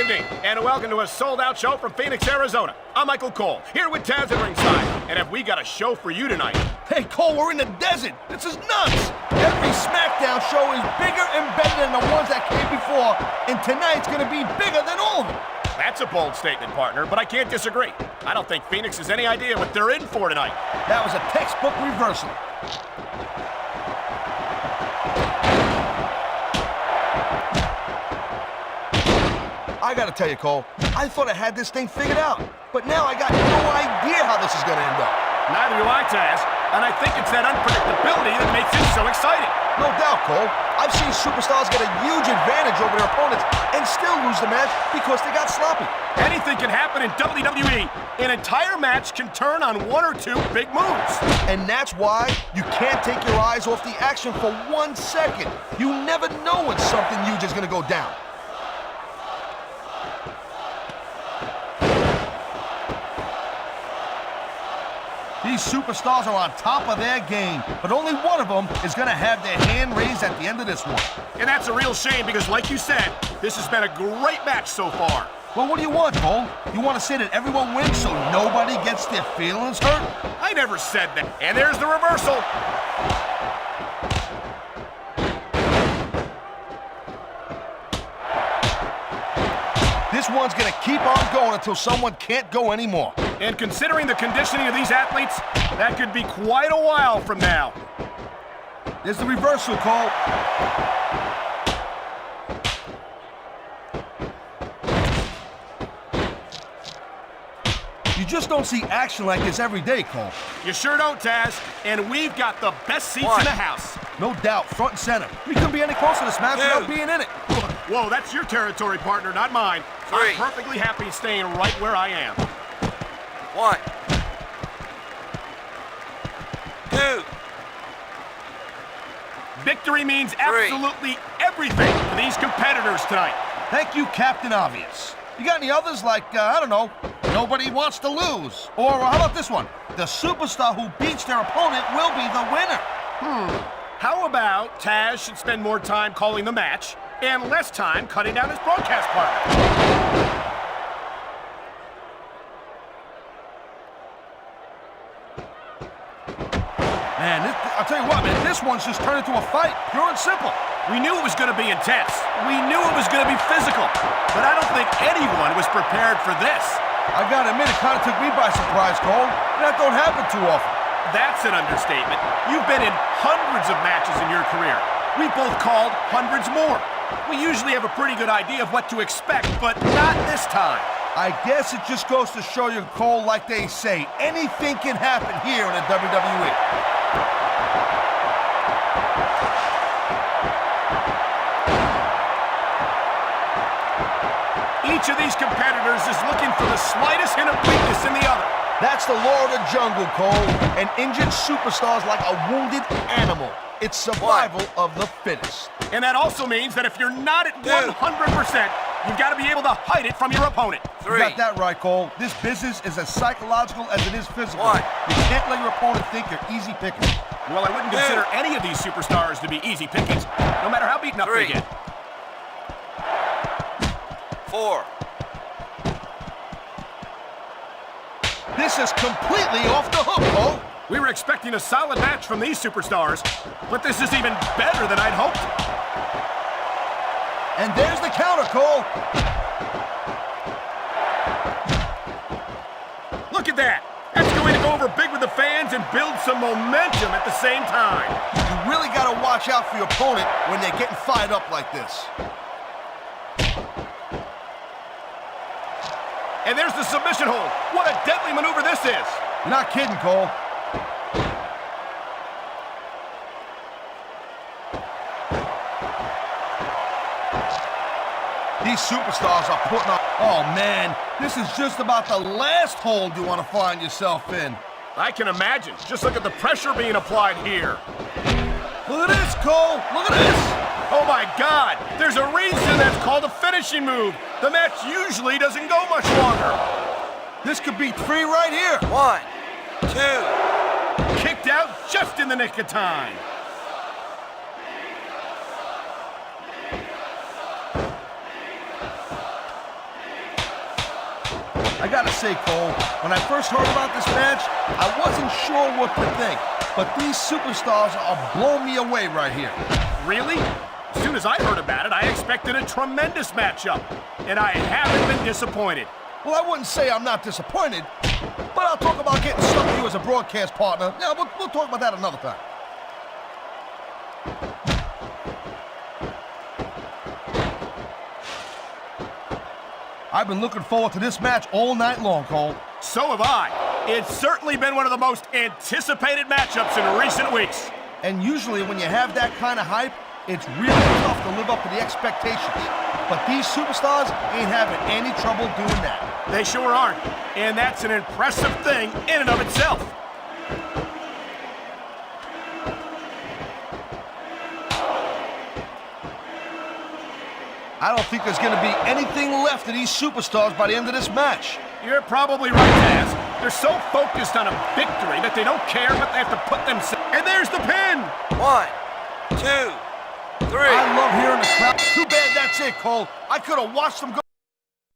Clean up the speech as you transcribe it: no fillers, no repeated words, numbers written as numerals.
evening, and welcome to a sold-out show from Phoenix, Arizona. I'm Michael Cole, here with Taz at ringside, and have we got a show for you tonight? Hey, Cole, we're in the desert. This is nuts. Every SmackDown show is bigger and better than the ones that came before, and tonight's gonna be bigger than all of them. That's a bold statement, partner, but I can't disagree. I don't think Phoenix has any idea what they're in for tonight. That was a textbook reversal. I gotta tell you, Cole, I thought I had this thing figured out, but now I got no idea how this is gonna end up. Neither do I, Taz, and I think it's that unpredictability that makes it so exciting. No doubt, Cole. I've seen superstars get a huge advantage over their opponents and still lose the match because they got sloppy. Anything can happen in WWE. An entire match can turn on one or two big moves. And that's why you can't take your eyes off the action for 1 second. You never know when something huge is gonna go down. These superstars are on top of their game, but only one of them is going to have their hand raised at the end of this one. And that's a real shame because, like you said, this has been a great match so far. Well, what do you want, Cole? You want to say that everyone wins so nobody gets their feelings hurt? I never said that. And there's the reversal. This one's going to keep on going until someone can't go anymore. And considering the conditioning of these athletes, that could be quite a while from now. There's the reversal, Cole. You just don't see action like this every day, Cole. You sure don't, Taz. And we've got the best seats in the house. No doubt, front and center. We couldn't be any closer to this match without being in it. Whoa, that's your territory, partner, not mine. I'm perfectly happy staying right where I am. 1, 2. Victory means absolutely everything for these competitors tonight. Thank you, Captain Obvious. You got any others like, I don't know, nobody wants to lose? Or how about this one? The superstar who beats their opponent will be the winner. How about Taz should spend more time calling the match and less time cutting down his broadcast partner? Man, I'll tell you what, man, this one's just turned into a fight, pure and simple. We knew it was going to be intense. We knew it was going to be physical. But I don't think anyone was prepared for this. I gotta admit, it kind of took me by surprise, Cole. That don't happen too often. That's an understatement. You've been in hundreds of matches in your career. We've both called hundreds more. We usually have a pretty good idea of what to expect, but not this time. I guess it just goes to show you, Cole, like they say, anything can happen here in the WWE. Each of these competitors is looking for the slightest hint of weakness in the other. That's the law of the jungle, Cole. An injured superstar is like a wounded animal. It's survival of the fittest. And that also means that if you're not at 100%, you've got to be able to hide it from your opponent. 3. You got that right, Cole. This business is as psychological as it is physical. You can't let your opponent think you're easy pickings. Well, I wouldn't consider any of these superstars to be easy pickings, no matter how beaten up they get. 4. This is completely off the hook, Cole. We were expecting a solid match from these superstars, but this is even better than I'd hoped. And there's the counter, Cole. Look at that. That's going to go over big with the fans and build some momentum at the same time. You really got to watch out for your opponent when they're getting fired up like this. And there's the submission hold. What a deadly maneuver this is. You're not kidding, Cole. These superstars are putting on... Oh, man. This is just about the last hold you want to find yourself in. I can imagine. Just look at the pressure being applied here. Look at this, Cole. Look at this. Oh, my God. There's a reason that's called a finishing move. The match usually doesn't go much longer. This could be 3 right here. 1, 2. Kicked out just in the nick of time. I gotta say, Cole, when I first heard about this match, I wasn't sure what to think. But these superstars are blowing me away right here. Really? As soon as I heard about it, I expected a tremendous matchup. And I haven't been disappointed. Well, I wouldn't say I'm not disappointed, but I'll talk about getting stuck with you as a broadcast partner. Yeah, we'll talk about that another time. I've been looking forward to this match all night long, Cole. So have I. It's certainly been one of the most anticipated matchups in recent weeks. And usually when you have that kind of hype, it's really tough to live up to the expectations. But these superstars ain't having any trouble doing that. They sure aren't. And that's an impressive thing in and of itself. I don't think there's going to be anything left of these superstars by the end of this match. You're probably right, Taz. They're so focused on a victory that they don't care what they have to put themselves. And there's the pin! 1, 2, 3. I love hearing the crowd. Too bad that's it, Cole. I could have watched them go.